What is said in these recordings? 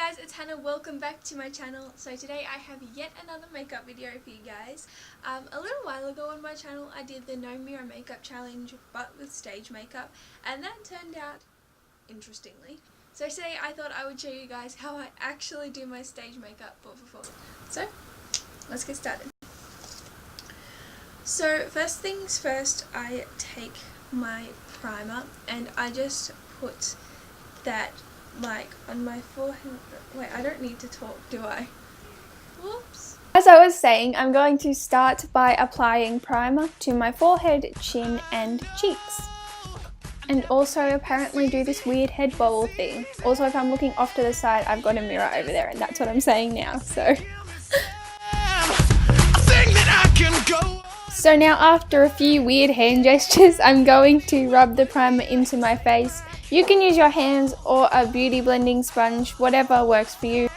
guys, it's Hannah. Welcome back to my channel. So today I have yet another makeup video for you guys. A little while ago on my channel I did the no mirror makeup challenge but with stage makeup, and that turned out interestingly. So today I thought I would show you guys how I actually do my stage makeup for performance. So let's get started. So first things first, I take my primer and I just put that like on my forehead. Wait, I don't need to talk, do I? Whoops. As I was saying, I'm going to start by applying primer to my forehead, chin and cheeks. And also apparently do this weird head bobble thing. Also, if I'm looking off to the side, I've got a mirror over there and that's what I'm saying now, so. So now after a few weird hand gestures, I'm going to rub the primer into my face. You can use your hands or a beauty blending sponge, whatever works for you.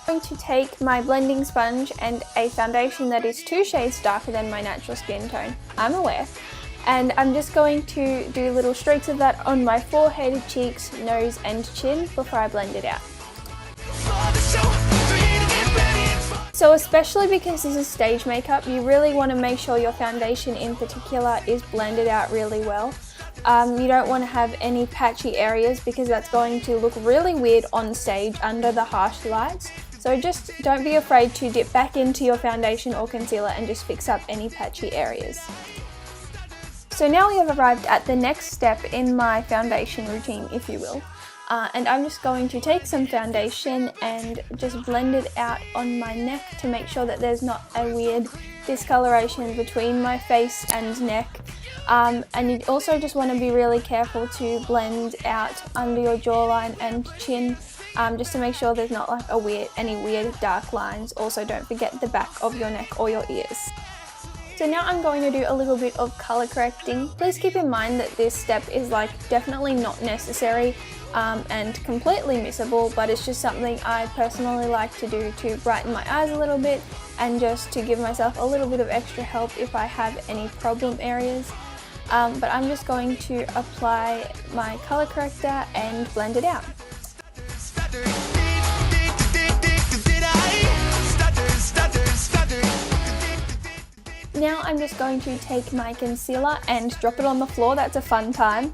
I'm going to take my blending sponge and a foundation that is 2 shades darker than my natural skin tone, I'm aware. And I'm just going to do little streaks of that on my forehead, cheeks, nose and chin before I blend it out. So especially because this is stage makeup, you really want to make sure your foundation in particular is blended out really well. You don't want to have any patchy areas because that's going to look really weird on stage under the harsh lights. So just don't be afraid to dip back into your foundation or concealer and just fix up any patchy areas. So now we have arrived at the next step in my foundation routine, if you will. And I'm just going to take some foundation and just blend it out on my neck to make sure that there's not a weird discoloration between my face and neck. And you also just want to be really careful to blend out under your jawline and chin, just to make sure there's not like any weird dark lines. Also, don't forget the back of your neck or your ears. So now I'm going to do a little bit of colour correcting. Please keep in mind that this step is definitely not necessary and completely missable, but it's just something I personally like to do to brighten my eyes a little bit and just to give myself a little bit of extra help if I have any problem areas. But I'm just going to apply my colour corrector and blend it out. Now I'm just going to take my concealer and drop it on the floor. That's a fun time.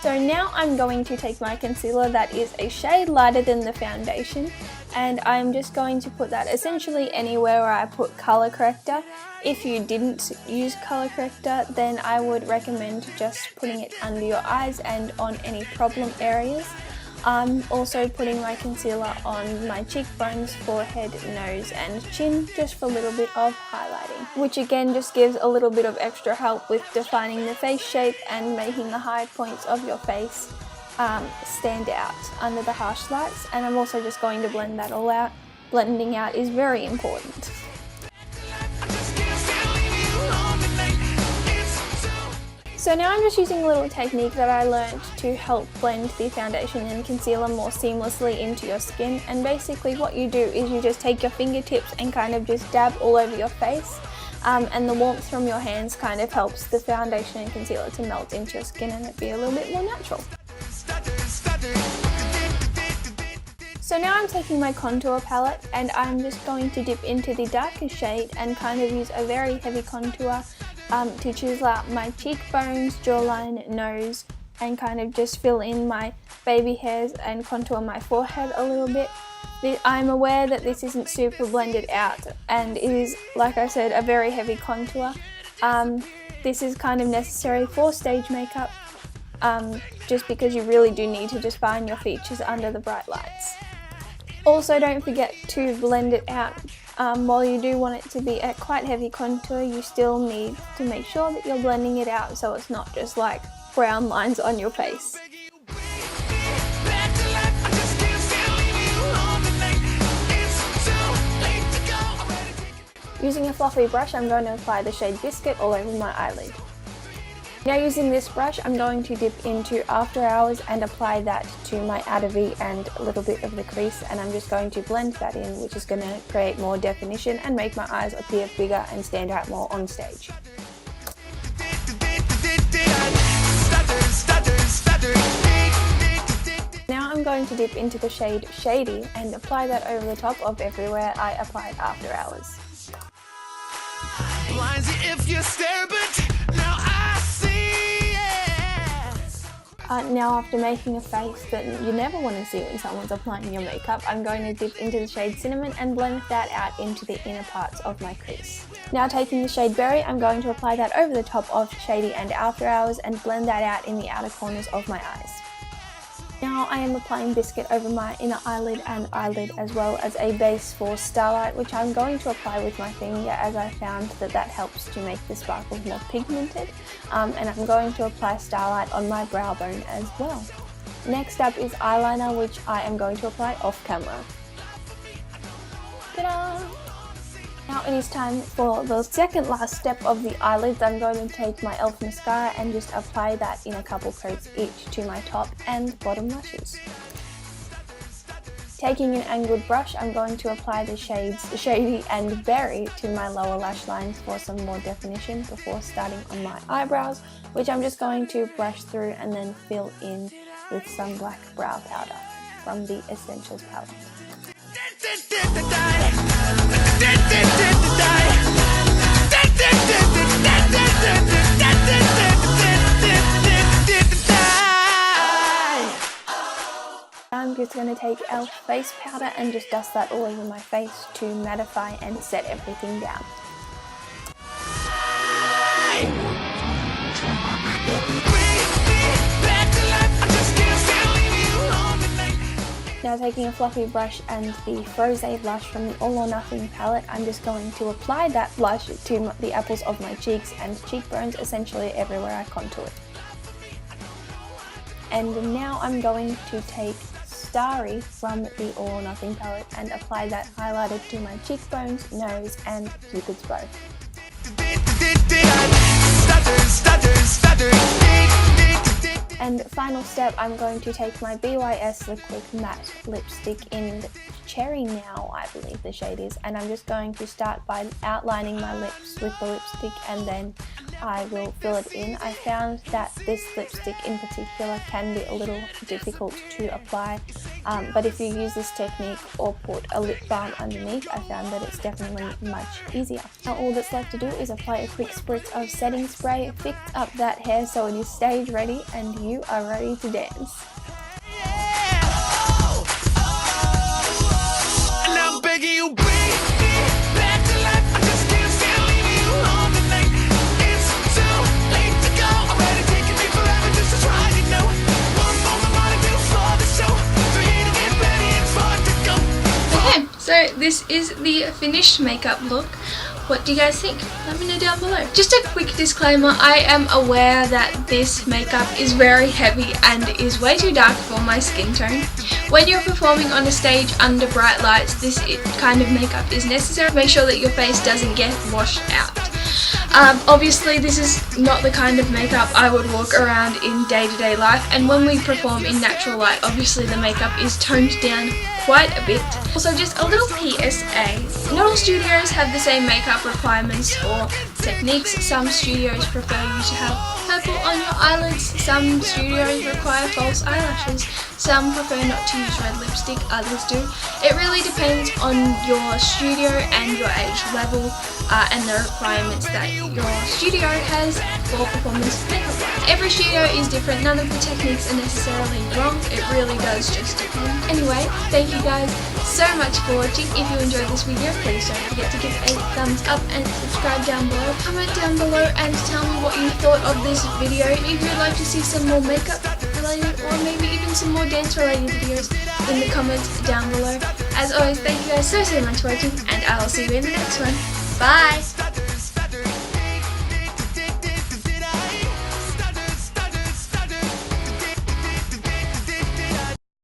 So now I'm going to take my concealer that is a shade lighter than the foundation, and I'm just going to put that essentially anywhere where I put colour corrector. If you didn't use colour corrector, then I would recommend just putting it under your eyes and on any problem areas. I'm also putting my concealer on my cheekbones, forehead, nose and chin just for a little bit of highlighting, which again just gives a little bit of extra help with defining the face shape and making the high points of your face stand out under the harsh lights. And I'm also just going to blend that all out. Blending out is very important. So now I'm just using a little technique that I learned to help blend the foundation and concealer more seamlessly into your skin. And basically what you do is you just take your fingertips and kind of just dab all over your face. And the warmth from your hands kind of helps the foundation and concealer to melt into your skin and it be a little bit more natural. So now I'm taking my contour palette and I'm just going to dip into the darkest shade and kind of use a very heavy contour to choose out my cheekbones, jawline, nose, and kind of just fill in my baby hairs and contour my forehead a little bit. I'm aware that this isn't super blended out and it is, like I said, a very heavy contour. This is kind of necessary for stage makeup, just because you really do need to just find your features under the bright lights. Also, don't forget to blend it out. While you do want it to be a quite heavy contour, you still need to make sure that you're blending it out so it's not just like brown lines on your face. Using a fluffy brush, I'm going to apply the shade Biscuit all over my eyelid. Now using this brush, I'm going to dip into After Hours and apply that to my outer V and a little bit of the crease, and I'm just going to blend that in, which is going to create more definition and make my eyes appear bigger and stand out more on stage. Now I'm going to dip into the shade Shady and apply that over the top of everywhere I applied After Hours. Now after making a face that you never want to see when someone's applying your makeup, I'm going to dip into the shade Cinnamon and blend that out into the inner parts of my crease. Now taking the shade Berry, I'm going to apply that over the top of Shady and After Hours and blend that out in the outer corners of my eyes. Now I am applying Biscuit over my inner eyelid and eyelid as well as a base for Starlight, which I'm going to apply with my finger as I found that helps to make the sparkles more pigmented. And I'm going to apply Starlight on my brow bone as well. Next up is eyeliner, which I am going to apply off camera. Ta-da! Now it is time for the second last step of the eyelids. I'm going to take my e.l.f. mascara and just apply that in a couple coats each to my top and bottom lashes. Taking an angled brush, I'm going to apply the shades Shady and Berry to my lower lash lines for some more definition before starting on my eyebrows, which I'm just going to brush through and then fill in with some black brow powder from the Essentials palette. I'm just going to take e.l.f. face powder and just dust that all over my face to mattify and set everything down. Now taking a fluffy brush and the Rose blush from the All or Nothing palette, I'm just going to apply that blush to the apples of my cheeks and cheekbones, essentially everywhere I contour. And now I'm going to take Starry from the All or Nothing palette and apply that highlighter to my cheekbones, nose and Cupid's bow. And final step, I'm going to take my BYS Liquid Matte Lipstick in Cherry Now, I believe the shade is, and I'm just going to start by outlining my lips with the lipstick and then I will fill it in. I found that this lipstick in particular can be a little difficult to apply, but if you use this technique or put a lip balm underneath, I found that it's definitely much easier. Now all that's left to do is apply a quick spritz of setting spray, fix up that hair so it is stage ready, and you are ready to dance. So this is the finished makeup look. What do you guys think? Let me know down below. Just a quick disclaimer, I am aware that this makeup is very heavy and is way too dark for my skin tone. When you're performing on a stage under bright lights, this kind of makeup is necessary. Make sure that your face doesn't get washed out. Obviously this is not the kind of makeup I would walk around in day-to-day life, and when we perform in natural light, obviously the makeup is toned down quite a bit. Also, just a little PSA, not all studios have the same makeup requirements or techniques. Some studios prefer you to have purple on your eyelids, some studios require false eyelashes, some prefer not to use red lipstick, others do. It really depends on your studio and your age level and the requirements that your studio has for performance makeup. Every studio is different, none of the techniques are necessarily wrong, it really does just depend. Anyway, thank you guys so much for watching. If you enjoyed this video, please don't forget to give a thumbs up and subscribe down below. Comment down below and tell me what you thought of this video. If you'd like to see some more makeup related or maybe even some more dance related videos in the comments down below. As always, thank you guys so much for watching, and I'll see you in the next one. Bye!